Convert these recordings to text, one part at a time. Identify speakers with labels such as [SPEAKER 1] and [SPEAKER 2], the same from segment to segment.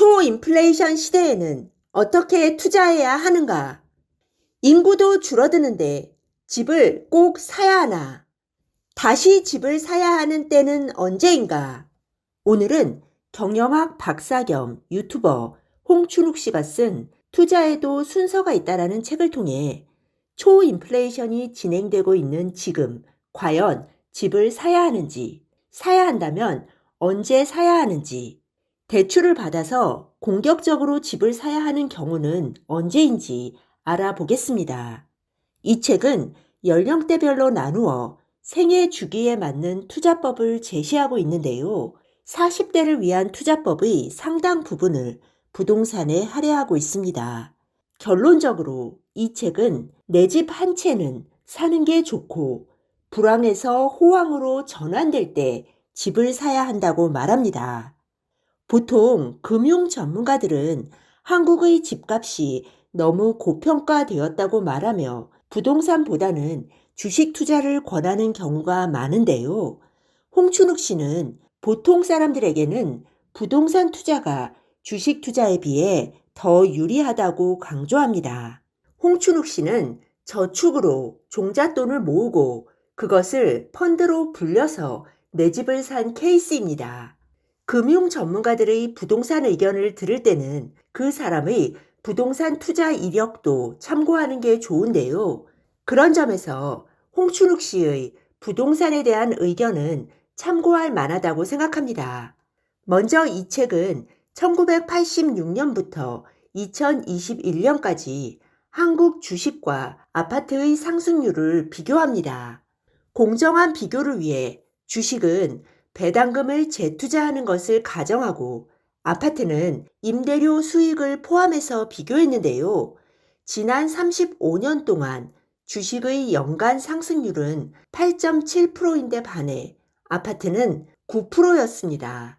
[SPEAKER 1] 초인플레이션 시대에는 어떻게 투자해야 하는가? 인구도 줄어드는데 집을 꼭 사야 하나? 다시 집을 사야 하는 때는 언제인가? 오늘은 경영학 박사 겸 유튜버 홍춘욱 씨가 쓴 투자에도 순서가 있다라는 책을 통해 초인플레이션이 진행되고 있는 지금 과연 집을 사야 하는지, 사야 한다면 언제 사야 하는지, 대출을 받아서 공격적으로 집을 사야 하는 경우는 언제인지 알아보겠습니다. 이 책은 연령대별로 나누어 생애 주기에 맞는 투자법을 제시하고 있는데요. 40대를 위한 투자법의 상당 부분을 부동산에 할애하고 있습니다. 결론적으로 이 책은 내 집 한 채는 사는 게 좋고 불황에서 호황으로 전환될 때 집을 사야 한다고 말합니다. 보통 금융 전문가들은 한국의 집값이 너무 고평가되었다고 말하며 부동산보다는 주식 투자를 권하는 경우가 많은데요. 홍춘욱 씨는 보통 사람들에게는 부동산 투자가 주식 투자에 비해 더 유리하다고 강조합니다. 홍춘욱 씨는 저축으로 종잣돈을 모으고 그것을 펀드로 불려서 내 집을 산 케이스입니다. 금융 전문가들의 부동산 의견을 들을 때는 그 사람의 부동산 투자 이력도 참고하는 게 좋은데요. 그런 점에서 홍춘욱 씨의 부동산에 대한 의견은 참고할 만하다고 생각합니다. 먼저 이 책은 1986년부터 2021년까지 한국 주식과 아파트의 상승률을 비교합니다. 공정한 비교를 위해 주식은 배당금을 재투자하는 것을 가정하고 아파트는 임대료 수익을 포함해서 비교했는데요. 지난 35년 동안 주식의 연간 상승률은 8.7%인데 반해 아파트는 9%였습니다.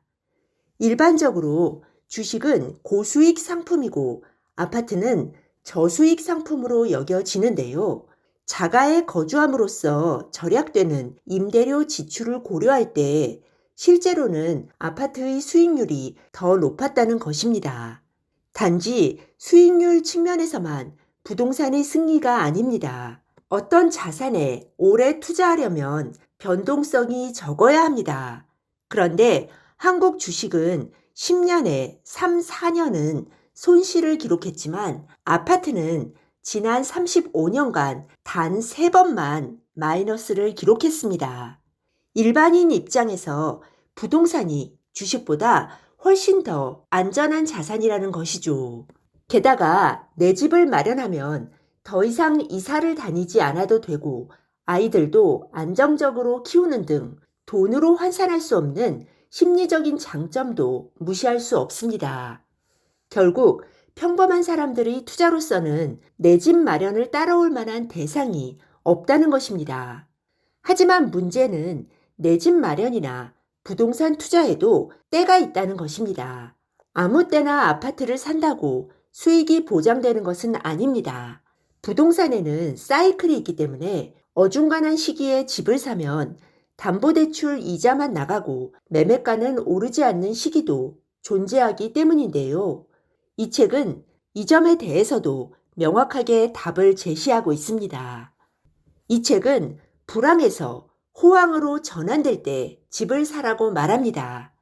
[SPEAKER 1] 일반적으로 주식은 고수익 상품이고 아파트는 저수익 상품으로 여겨지는데요. 자가에 거주함으로써 절약되는 임대료 지출을 고려할 때 실제로는 아파트의 수익률이 더 높았다는 것입니다. 단지 수익률 측면에서만 부동산의 승리가 아닙니다. 어떤 자산에 오래 투자하려면 변동성이 적어야 합니다. 그런데 한국 주식은 10년에 3, 4년은 손실을 기록했지만 아파트는 지난 35년간 단 3번만 마이너스를 기록했습니다. 일반인 입장에서 부동산이 주식보다 훨씬 더 안전한 자산이라는 것이죠. 게다가 내 집을 마련하면 더 이상 이사를 다니지 않아도 되고 아이들도 안정적으로 키우는 등 돈으로 환산할 수 없는 심리적인 장점도 무시할 수 없습니다. 결국 평범한 사람들의 투자로서는 내 집 마련을 따라올 만한 대상이 없다는 것입니다. 하지만 문제는 내 집 마련이나 부동산 투자에도 때가 있다는 것입니다. 아무 때나 아파트를 산다고 수익이 보장되는 것은 아닙니다. 부동산에는 사이클이 있기 때문에 어중간한 시기에 집을 사면 담보대출 이자만 나가고 매매가는 오르지 않는 시기도 존재하기 때문인데요. 이 책은 이 점에 대해서도 명확하게 답을 제시하고 있습니다. 이 책은 불황에서 호황으로 전환될 때 집을 사라고 말합니다.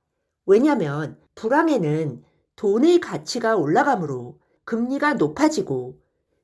[SPEAKER 1] 왜냐하면 불황에는 돈의 가치가 올라가므로 금리가 높아지고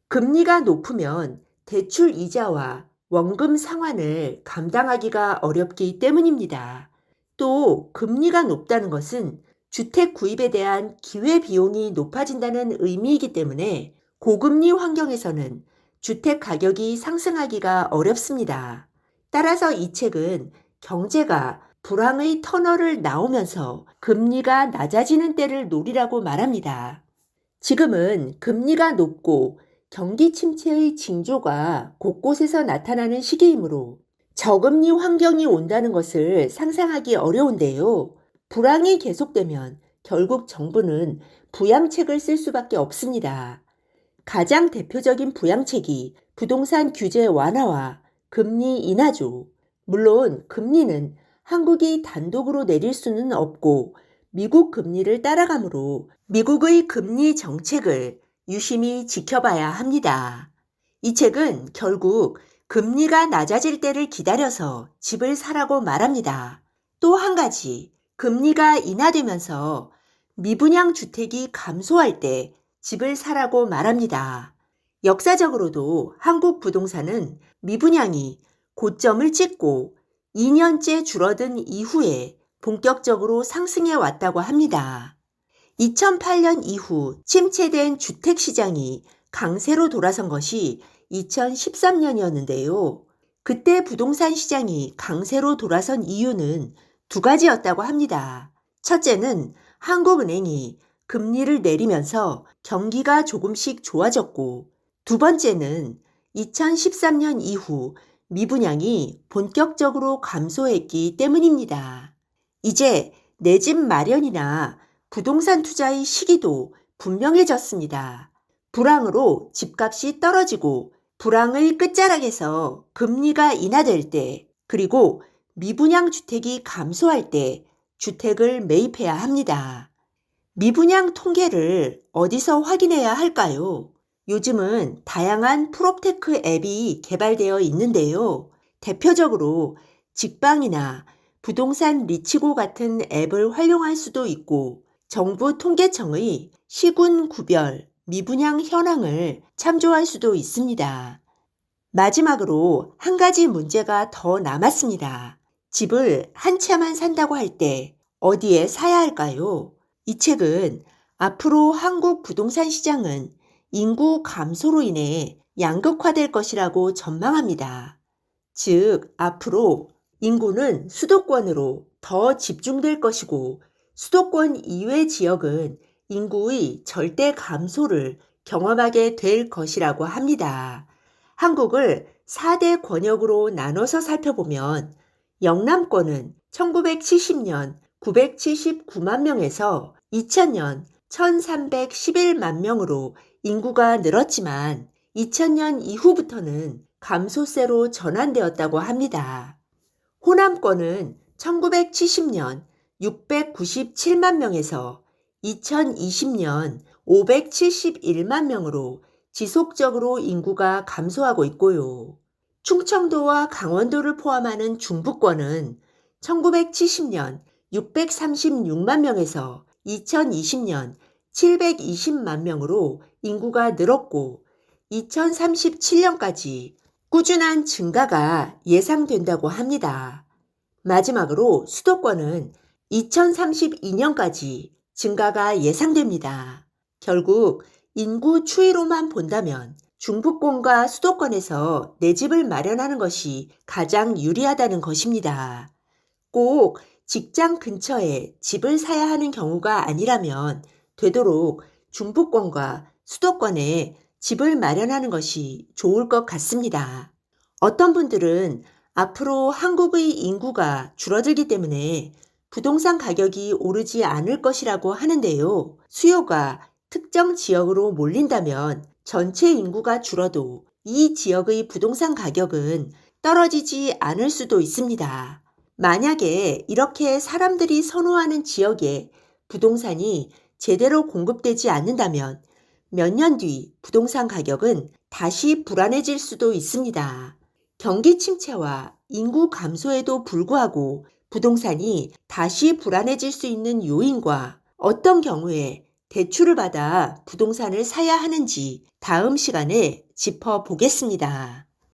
[SPEAKER 1] 금리가 높으면 대출 이자와 원금 상환을 감당하기가 어렵기 때문입니다. 또 금리가 높다는 것은 주택 구입에 대한 기회비용이 높아진다는 의미이기 때문에 고금리 환경에서는 주택 가격이 상승하기가 어렵습니다. 따라서 이 책은 경제가 불황의 터널을 나오면서 금리가 낮아지는 때를 노리라고 말합니다. 지금은 금리가 높고 경기 침체의 징조가 곳곳에서 나타나는 시기이므로 저금리 환경이 온다는 것을 상상하기 어려운데요. 불황이 계속되면 결국 정부는 부양책을 쓸 수밖에 없습니다. 가장 대표적인 부양책이 부동산 규제 완화와 금리 인하죠. 물론 금리는 한국이 단독으로 내릴 수는 없고 미국 금리를 따라가므로 미국의 금리 정책을 유심히 지켜봐야 합니다. 이 책은 결국 금리가 낮아질 때를 기다려서 집을 사라고 말합니다. 또 한 가지, 금리가 인하되면서 미분양 주택이 감소할 때 집을 사라고 말합니다. 역사적으로도 한국 부동산은 미분양이 고점을 찍고 2년째 줄어든 이후에 본격적으로 상승해 왔다고 합니다. 2008년 이후 침체된 주택시장이 강세로 돌아선 것이 2013년이었는데요. 그때 부동산 시장이 강세로 돌아선 이유는 두 가지였다고 합니다. 첫째는 한국은행이 금리를 내리면서 경기가 조금씩 좋아졌고, 두 번째는 2013년 이후 미분양이 본격적으로 감소했기 때문입니다. 이제 내 집 마련이나 부동산 투자의 시기도 분명해졌습니다. 불황으로 집값이 떨어지고 불황의 끝자락에서 금리가 인하될 때, 그리고 미분양 주택이 감소할 때 주택을 매입해야 합니다. 미분양 통계를 어디서 확인해야 할까요? 요즘은 다양한 프롭테크 앱이 개발되어 있는데요. 대표적으로 직방이나 부동산 리치고 같은 앱을 활용할 수도 있고, 정부 통계청의 시군 구별 미분양 현황을 참조할 수도 있습니다. 마지막으로 한 가지 문제가 더 남았습니다. 집을 한 채만 산다고 할 때 어디에 사야 할까요? 이 책은 앞으로 한국 부동산 시장은 인구 감소로 인해 양극화될 것이라고 전망합니다. 즉, 앞으로 인구는 수도권으로 더 집중될 것이고, 수도권 이외 지역은 인구의 절대 감소를 경험하게 될 것이라고 합니다. 한국을 4대 권역으로 나눠서 살펴보면 영남권은 1970년 979만 명에서 2000년 1311만 명으로 인구가 늘었지만 2000년 이후부터는 감소세로 전환되었다고 합니다. 호남권은 1970년 697만 명에서 2020년 571만 명으로 지속적으로 인구가 감소하고 있고요. 충청도와 강원도를 포함하는 중부권은 1970년 636만 명에서 2020년 720만 명으로 인구가 늘었고, 2037년까지 꾸준한 증가가 예상된다고 합니다. 마지막으로 수도권은 2032년까지 증가가 예상됩니다. 결국 인구 추이로만 본다면 중부권과 수도권에서 내 집을 마련하는 것이 가장 유리하다는 것입니다. 꼭 직장 근처에 집을 사야 하는 경우가 아니라면 되도록 중부권과 수도권에 집을 마련하는 것이 좋을 것 같습니다. 어떤 분들은 앞으로 한국의 인구가 줄어들기 때문에 부동산 가격이 오르지 않을 것이라고 하는데요. 수요가 특정 지역으로 몰린다면 전체 인구가 줄어도 이 지역의 부동산 가격은 떨어지지 않을 수도 있습니다. 만약에 이렇게 사람들이 선호하는 지역에 부동산이 제대로 공급되지 않는다면 몇 년 뒤 부동산 가격은 다시 불안해질 수도 있습니다. 경기 침체와 인구 감소에도 불구하고 부동산이 다시 불안해질 수 있는 요인과 어떤 경우에 대출을 받아 부동산을 사야 하는지 다음 시간에 짚어보겠습니다.